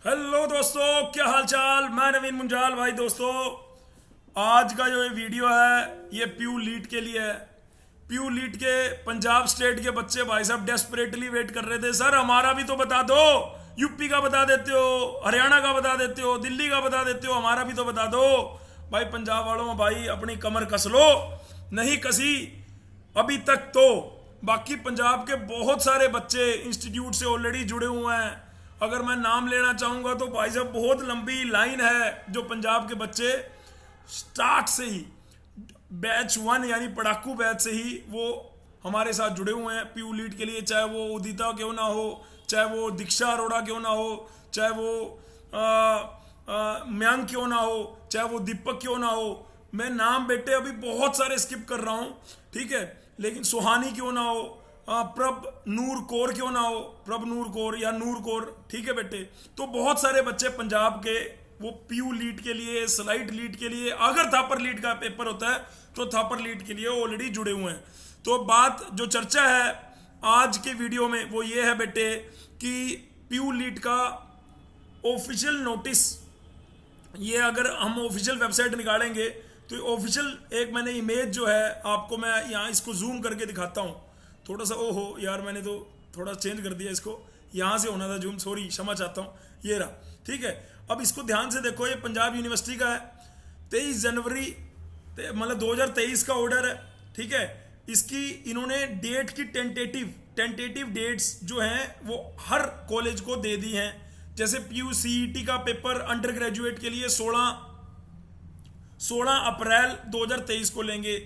Hello दोस्तों, क्या हाल चाल। मैं नवीन मुंजाल। भाई दोस्तों, आज का जो ये वीडियो है ये प्यू लीट के लिए है। प्यू लीट के पंजाब स्टेट के बच्चे भाई साहब डेस्परेटली वेट कर रहे थे, सर हमारा भी तो बता दो। यूपी का बता देते हो, हरियाणा का बता देते हो, दिल्ली का बता देते हो, हमारा भी तो बता दो। भाई पंजाब वालों, भाई अपनी कमर कस लो, नहीं कसी अभी तक तो। बाकी पंजाब के बहुत सारे बच्चे इंस्टीट्यूट से ऑलरेडी जुड़े हुए हैं। अगर मैं नाम लेना चाहूंगा तो भाई साहब बहुत लंबी लाइन है। जो पंजाब के बच्चे स्टार्ट से ही बैच 1 यानी पढ़ाकू बैच से ही वो हमारे साथ जुड़े हुए हैं प्यू लीट के लिए। चाहे वो उदिता क्यों ना हो, चाहे वो दीक्षा अरोड़ा क्यों ना हो, चाहे वो मयंक क्यों ना हो, चाहे वो दीपक क्यों ना हो। मैं नाम बेटे अभी बहुत सारे स्किप कर रहा हूं, ठीक है, लेकिन सुहानी क्यों ना हो, प्रभ नूर कौर क्यों ना हो, प्रभ नूर कौर या नूर कौर, ठीक है बेटे। तो बहुत सारे बच्चे पंजाब के वो प्यू लीट के लिए, स्लाइड लीट के लिए, अगर थापर लीट का पेपर होता है तो थापर लीट के लिए ऑलरेडी जुड़े हुए हैं। तो बात जो चर्चा है आज के वीडियो में वो ये है बेटे कि प्यू लीट का ऑफिशियल नोटिस, ये अगर हम ऑफिशियल वेबसाइट निकालेंगे तो ऑफिशियल एक मैंने इमेज जो है आपको मैं यहाँ इसको जूम करके दिखाता हूँ। थोड़ा सा ओहो यार, मैंने तो थोड़ा चेंज कर दिया इसको, यहाँ से होना था जूम, सॉरी क्षमा चाहता हूँ। ये रहा, ठीक है। अब इसको ध्यान से देखो, ये पंजाब यूनिवर्सिटी का है। 23 जनवरी मतलब 2023 का ऑर्डर है, ठीक है। इसकी इन्होंने डेट की टेंटेटिव डेट्स जो हैं वो हर कॉलेज को दे दी हैं। जैसे PUCET का पेपर अंडर ग्रेजुएट के लिए 16 अप्रैल 2023 को लेंगे।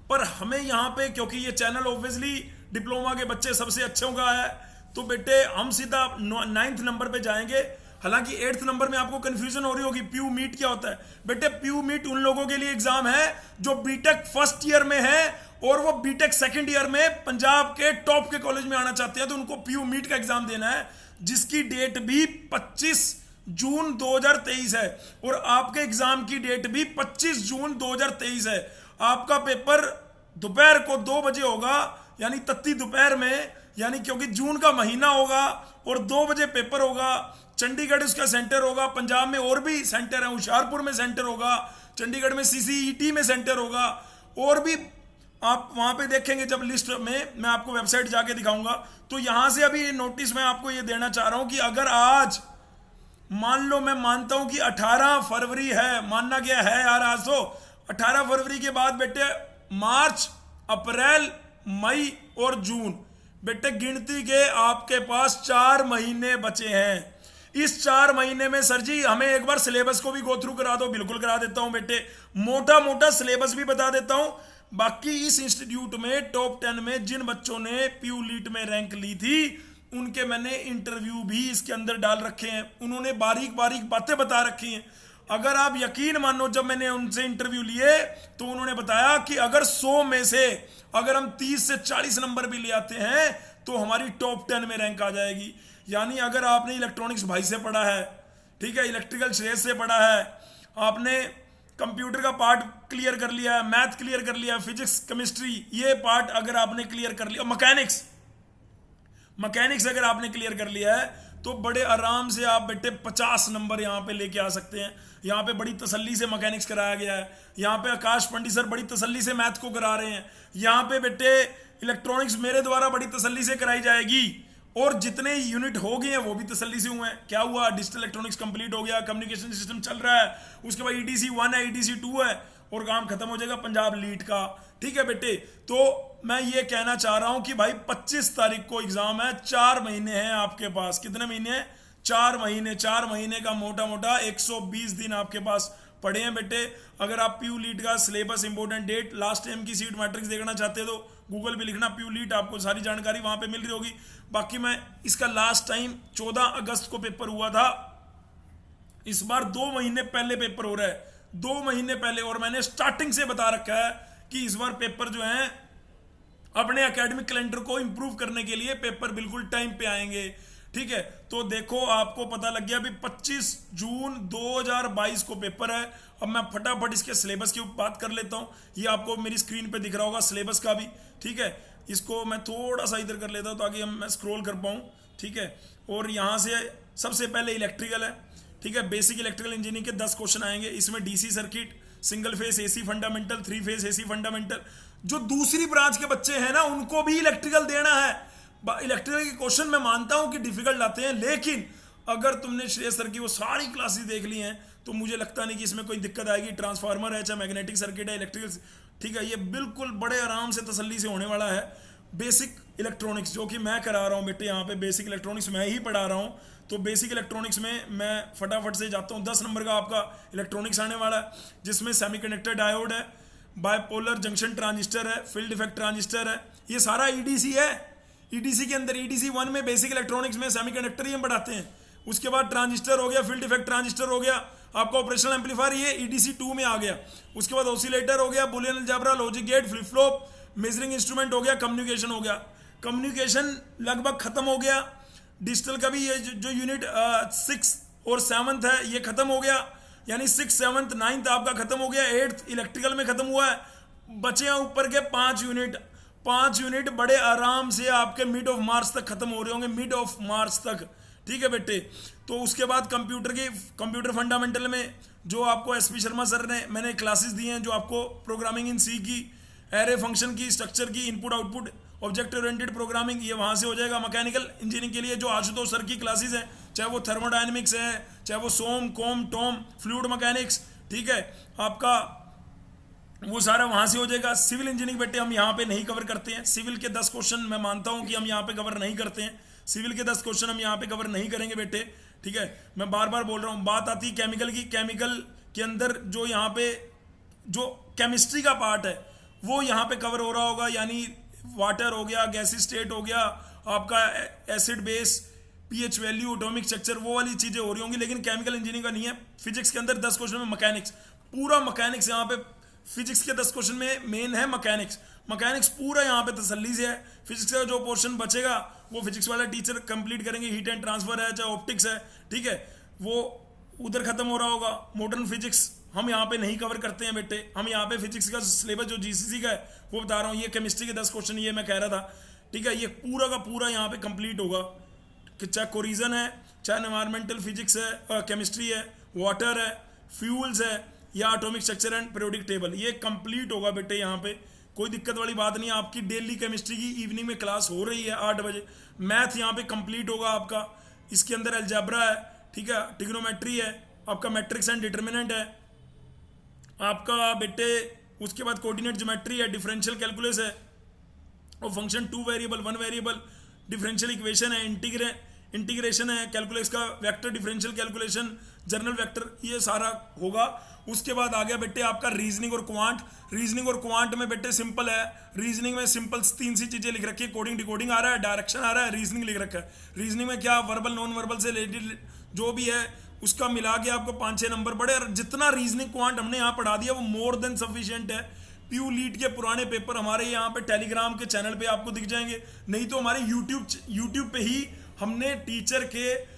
पर हमें यहाँ पे, क्योंकि ये चैनल ऑब्वियसली डिप्लोमा के बच्चे सबसे अच्छों का है, तो बेटे हम सीधा 9th नंबर पे जाएंगे। हालांकि 8th नंबर में आपको कंफ्यूजन हो रही होगी प्यू मीट क्या होता है। बेटे प्यू मीट उन लोगों के लिए एग्जाम है जो बीटेक फर्स्ट ईयर में है और वो बीटेक सेकंड ईयर में पंजाब के टॉप के कॉलेज में आना चाहते हैं, तो उनको प्यू मीट का एग्जाम देना है, जिसकी डेट भी 25 जून 2023 है और आपके एग्जाम की डेट भी 25 जून 2023 है। आपका पेपर दोपहर को 2 बजे होगा, यानी तत्ती दोपहर में, यानी क्योंकि जून का महीना होगा और 2 बजे पेपर होगा। चंडीगढ़ उसका सेंटर होगा, पंजाब में और भी सेंटर है, होशियारपुर में सेंटर होगा, चंडीगढ़ में CCET में सेंटर होगा, और भी आप वहां पे देखेंगे जब लिस्ट में, मैं आपको वेबसाइट जाके दिखाऊंगा। तो यहां से अभी नोटिस मैं आपको ये देना चाह रहा हूं कि अगर आज मान लो, मैं मानता हूं कि 18 फरवरी है, मानना गया है यार आज तो 18 फरवरी के बाद बेटे मार्च, अप्रैल, मई और जून, बेटे गिनती के आपके पास 4 महीने बचे हैं। इस 4 महीने में सर जी हमें एक बार सिलेबस को भी गो थ्रू करा दो। बिल्कुल करा देता हूं बेटे, मोटा मोटा सिलेबस भी बता देता हूं। बाकी इस इंस्टीट्यूट में टॉप 10 में जिन बच्चों ने प्यू लीट में रैंक ली थी उनके मैंने इंटरव्यू भी इसके अंदर डाल रखे हैं, उन्होंने बारीक बारीक बातें बता रखी हैं। अगर आप यकीन मानो, जब मैंने उनसे इंटरव्यू लिए तो उन्होंने बताया कि अगर 100 में से अगर हम 30 से 40 नंबर भी ले आते हैं तो हमारी टॉप 10 में रैंक आ जाएगी। यानी अगर आपने इलेक्ट्रॉनिक्स भाई से पढ़ा है, ठीक है, इलेक्ट्रिकल श्रेयस से पढ़ा है, आपने कंप्यूटर का पार्ट क्लियर कर लिया है, मैथ क्लियर कर लिया है, फिजिक्स केमिस्ट्री ये पार्ट अगर आपने क्लियर कर लिया, मैकेनिक्स अगर आपने क्लियर कर लिया है तो बड़े आराम से आप बेटे 50 नंबर यहाँ पे लेके आ सकते हैं। यहाँ पे बड़ी तसल्ली से मैकेनिक्स कराया गया है, यहाँ पे आकाश पंडित सर बड़ी तसल्ली से मैथ को करा रहे हैं, यहाँ पे बेटे इलेक्ट्रॉनिक्स मेरे द्वारा बड़ी तसल्ली से कराई जाएगी, और जितने यूनिट हो गए हैं वो भी तसल्ली से हुए हैं। क्या हुआ, डिजिटल इलेक्ट्रॉनिक्स कंप्लीट हो गया, कम्युनिकेशन सिस्टम चल रहा है, उसके बाद EDC 1 है, EDC 2 है और काम खत्म हो जाएगा पंजाब लीट का, ठीक है बेटे। तो मैं ये कहना चाह रहा हूं कि भाई 25 तारीख को एग्जाम है, 4 महीने हैं आपके पास। कितने महीने हैं? 4 महीने। 4 महीने का मोटा मोटा 120 दिन आपके पास पड़े हैं बेटे। अगर आप प्यू लीट का syllabus, important date, last time की सीट मैट्रिक्स देखना चाहते हो तो गूगल पे लिखना प्यू लीट, आपको सारी जानकारी वहां पे मिल रही होगी। बाकी मैं इसका लास्ट टाइम 14 अगस्त को पेपर हुआ था, इस बार 2 महीने पहले पेपर हो रहा है, 2 महीने पहले। और मैंने स्टार्टिंग से बता रखा है कि इस बार पेपर जो है अपने एकेडमिक कैलेंडर को इंप्रूव करने के लिए पेपर बिल्कुल टाइम पे आएंगे, ठीक है। तो देखो आपको पता लग गया अभी 25 जून 2022 को पेपर है। अब मैं फटाफट इसके सिलेबस की बात कर लेता हूं, ये आपको मेरी स्क्रीन पे दिख रहा होगा सिलेबस का भी, ठीक है। इसको मैं थोड़ा सा इधर कर लेता हूं ताकि मैं स्क्रॉल कर पाऊं, ठीक है। और यहां से सबसे पहले इलेक्ट्रिकल है, ठीक है। बेसिक इलेक्ट्रिकल इंजीनियरिंग के 10 क्वेश्चन आएंगे, इसमें DC circuit, single phase AC fundamental, 3 phase AC fundamental. जो दूसरी ब्रांच के बच्चे हैं ना, उनको भी इलेक्ट्रिकल देना है। इलेक्ट्रिकल के क्वेश्चन मैं मानता हूं कि डिफिकल्ट आते हैं, लेकिन अगर तुमने श्रेयस सर की वो सारी क्लासेस देख ली हैं तो मुझे लगता नहीं कि इसमें कोई दिक्कत आएगी। ट्रांसफार्मर है, चाहे मैग्नेटिक सर्किट है, इलेक्ट्रिकल, ठीक है, ये बिल्कुल बड़े आराम से तसल्ली से होने वाला है। बेसिक इलेक्ट्रॉनिक्स जो कि मैं करा रहा हूँ बेटे, यहाँ पे बेसिक इलेक्ट्रॉनिक्स मैं ही पढ़ा रहा हूँ, तो बेसिक इलेक्ट्रॉनिक्स में मैं फटाफट से जाता हूँ। 10 नंबर का आपका इलेक्ट्रॉनिक्स आने वाला है, जिसमें सेमीकंडक्टर डायोड है, बायपोलर जंक्शन ट्रांजिस्टर है, फील्ड इफेक्ट ट्रांजिस्टर है, ये सारा ईडीसी है। ईडीसी के अंदर ईडीसी 1 में बेसिक इलेक्ट्रॉनिक्स में सेमीकंडक्टर ही हम पढ़ाते हैं। उसके बाद ट्रांजिस्टर हो गया, फील्ड इफेक्ट ट्रांजिस्टर हो गया, आपका ऑपरेशनल एम्पलीफायर ये ईडीसी 2 में आ गया। उसके बाद ऑसिलेटर हो गया, Boolean algebra, logic gate, flip flop, measuring instrument हो गया, कम्युनिकेशन हो गया। कम्युनिकेशन लगभग खत्म हो गया। डिजिटल का भी ये जो यूनिट 6 और 7th है ये खत्म हो गया, यानी 6, 7th, 9th आपका खत्म हो गया। 8th इलेक्ट्रिकल में खत्म हुआ है। बचे हैं ऊपर के 5 यूनिट। 5 यूनिट बड़े आराम से आपके मिड ऑफ मार्च तक खत्म हो रहे होंगे, मिड ऑफ मार्च तक, ठीक है बेटे। तो उसके बाद कंप्यूटर फंडामेंटल में जो आपको एसपी शर्मा सर ने मैंने क्लासेस दी हैं, जो आपको प्रोग्रामिंग इन सी की, एरे फंक्शन की, स्ट्रक्चर की, input output, object oriented programming, ये वहां से हो जाएगा। मैकेनिकल इंजीनियरिंग के लिए जो आशुतोष सर की क्लासेस हैं, चाहे वो थर्मोडायनेमिक्स है, चाहे वो सोम, कोम, टॉम, फ्लूइड मैकेनिक्स, ठीक है, आपका वो सारा वहां से हो जाएगा। सिविल इंजीनियरिंग बेटे हम यहाँ पे नहीं कवर करते हैं। सिविल के 10 क्वेश्चन मैं मानता हूँ कि हम यहाँ पे कवर नहीं करते हैं। सिविल के 10 क्वेश्चन हम यहाँ पे कवर नहीं करेंगे बेटे, ठीक है। मैं बार बार बोल रहा हूँ। बात आती है केमिकल की। केमिकल के अंदर जो यहाँ पे जो केमिस्ट्री का पार्ट है वो यहाँ पे कवर हो रहा होगा, यानी वाटर हो गया, गैसी स्टेट हो गया, आपका acid base, pH value, atomic structure, वो वाली चीजें हो रही होंगी। लेकिन केमिकल इंजीनियरिंग का नहीं है। फिजिक्स के अंदर 10 क्वेश्चन में मैकेनिक्स, पूरा मैकेनिक्स यहाँ पे फिजिक्स के 10 क्वेश्चन में मेन है मैकेनिक्स। मैकेनिक्स पूरा यहाँ पे तसल्ली से है। फिजिक्स का जो पोर्शन बचेगा वो फिजिक्स वाला टीचर कंप्लीट करेंगे। हीट एंड ट्रांसफर है, चाहे ऑप्टिक्स है, ठीक है, वो उधर खत्म हो रहा होगा। मॉडर्न फिजिक्स हम यहाँ पे नहीं कवर करते हैं बेटे। हम यहाँ पे फिजिक्स का सिलेबस जो जीसीसी का है वो बता रहा हूँ। ये केमिस्ट्री के 10 क्वेश्चन ये मैं कह रहा था, ठीक है, ये पूरा का पूरा यहाँ पे कंप्लीट होगा, कि चाहे कोरिजन है, चाहे एनवायरमेंटल फिजिक्स है, केमिस्ट्री है, वाटर है, फ्यूल्स है, या atomic structure and periodic table, ये कंप्लीट होगा बेटे। यहाँ पे कोई दिक्कत वाली बात नहीं है। आपकी डेली केमिस्ट्री की इवनिंग में क्लास हो रही है 8 बजे। मैथ यहाँ पे कंप्लीट होगा आपका। इसके अंदर अलजेब्रा है, ठीक है, ट्रिग्नोमेट्री है, आपका मैट्रिक्स एंड डिटर्मिनेंट है आपका बेटे। उसके बाद कोऑर्डिनेट ज्योमेट्री है, डिफरेंशियल कैलकुलस है, और function 2 variable 1 variable, differential equation है, इंटीग्रेशन है, कैलकुलस का vector differential calculation, journal vector, ये सारा होगा। उसके बाद आ गया बेटे आपका रीजनिंग और क्वांट। रीजनिंग और क्वांट में बेटे सिंपल है। रीजनिंग में सिंपल 3 सी चीजें लिख रखी है। कोडिंग डिकोडिंग आ रहा है, डायरेक्शन आ रहा है, रीजनिंग लिख रखा है। रीजनिंग में क्या वर्बल नॉन वर्बल से रिलेटेड जो भी है उसका मिला के आपको 5-6 नंबर बड़े। और जितना रीजनिंग क्वांट हमने यहाँ पढ़ा दिया वो मोर देन सफिशिएंट है। पीयू लीड के पुराने पेपर हमारे यहाँ पे टेलीग्राम के चैनल पे आपको दिख जाएंगे, नहीं तो हमारे यूट्यूब पे ही हमने टीचर के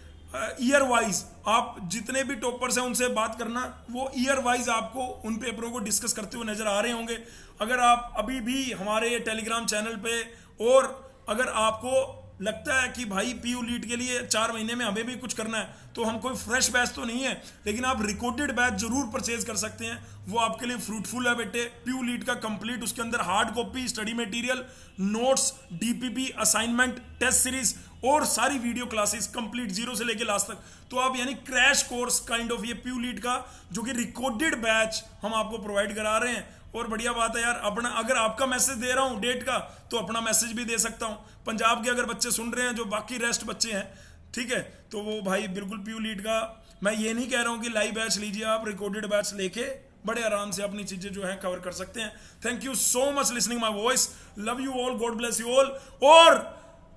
ईयर वाइज, आप जितने भी टॉपर्स हैं उनसे बात करना, वो ईयर वाइज आपको उन पेपरों को डिस्कस करते हुए नजर आ रहे होंगे। अगर आप अभी भी हमारे टेलीग्राम चैनल पे, और अगर आपको लगता है कि भाई पीयू लीड के लिए 4 महीने में हमें भी कुछ करना है, तो हम कोई फ्रेश बैच तो नहीं है, लेकिन आप रिकॉर्डेड बैच जरूर परचेज कर सकते हैं। वो आपके लिए फ्रूटफुल है बेटे। पीयू लीड का कंप्लीट, उसके अंदर hard copy, study material, notes, DPP, assignment, test series और सारी वीडियो क्लासेस कंप्लीट 0 से लेके लास्ट तक। तो आप यानी क्रैश कोर्स काइंड ऑफ ये पीयू लीड का जो कि रिकॉर्डेड बैच हम आपको प्रोवाइड करा रहे हैं। और बढ़िया बात है यार, अपना अगर आपका मैसेज दे रहा हूं डेट का, तो अपना मैसेज भी दे सकता हूं। पंजाब के अगर बच्चे सुन रहे हैं, जो बाकी रेस्ट बच्चे हैं, ठीक है, तो वो भाई बिल्कुल पीयू लीड का, मैं ये नहीं कह रहा हूं कि लाइव बैच लीजिए, आप रिकॉर्डेड बैच लेके बड़े आराम से अपनी चीजें जो है कवर कर सकते हैं। Thank you so much listening my voice. Love you all, God bless you all. और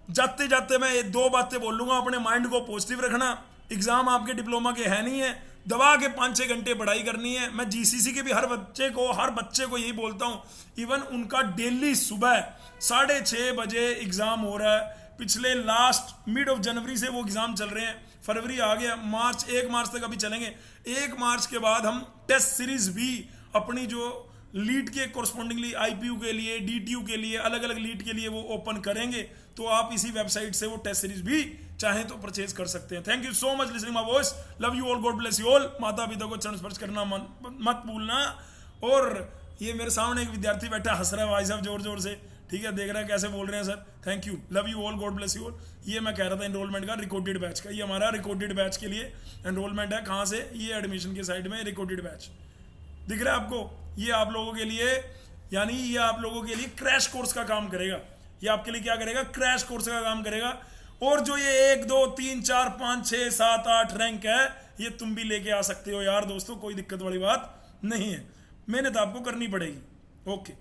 जाते जाते मैं 2 बातें बोल लूंगा, अपने माइंड को पॉजिटिव रखना। एग्जाम आपके डिप्लोमा के है नहीं है, दबा के 5-6 घंटे पढ़ाई करनी है। मैं जीसीसी के भी हर बच्चे को यही बोलता हूं। इवन उनका डेली सुबह 6:30 बजे एग्जाम हो रहा है। पिछले लास्ट मिड ऑफ जनवरी से वो एग्जाम चल रहे हैं। फरवरी आ गया, 1 मार्च तक अभी चलेंगे। 1 मार्च के बाद हम टेस्ट सीरीज भी अपनी जो लीड के कोरस्पॉन्डिंगली आईपीयू के लिए, डीटीयू के लिए, अलग अलग लीड के लिए वो ओपन करेंगे, तो आप इसी वेबसाइट से वो टेस्ट सीरीज भी चाहें तो परचेज कर सकते हैं। Thank you so much listening my voice, love you all, God bless you all. माता पिता को चरण स्पर्श करना मत भूलना। और ये मेरे सामने एक विद्यार्थी बैठा हंस रहा है भाई साहब जोर जोर से, ठीक है, देख रहा है कैसे बोल रहे हैं sir, thank you, love you all, God bless you all. ये मैं कह रहा था एनरोलमेंट का, रिकॉर्डेड बैच का, ये हमारा रिकॉर्डेड बैच के लिए एनरोलमेंट है। कहाँ से? ये एडमिशन के साइड में रिकॉर्डेड बैच दिख रहा है आपको, ये आप लोगों के लिए, यानी ये आप लोगों के लिए क्रैश कोर्स का काम करेगा। ये आपके लिए क्या करेगा? क्रैश कोर्स का काम करेगा। और जो ये 1 2 3 4 5 6 7 8 रैंक है, ये तुम भी लेके आ सकते हो यार दोस्तों, कोई दिक्कत वाली बात नहीं है, मेहनत आपको करनी पड़ेगी। ओके।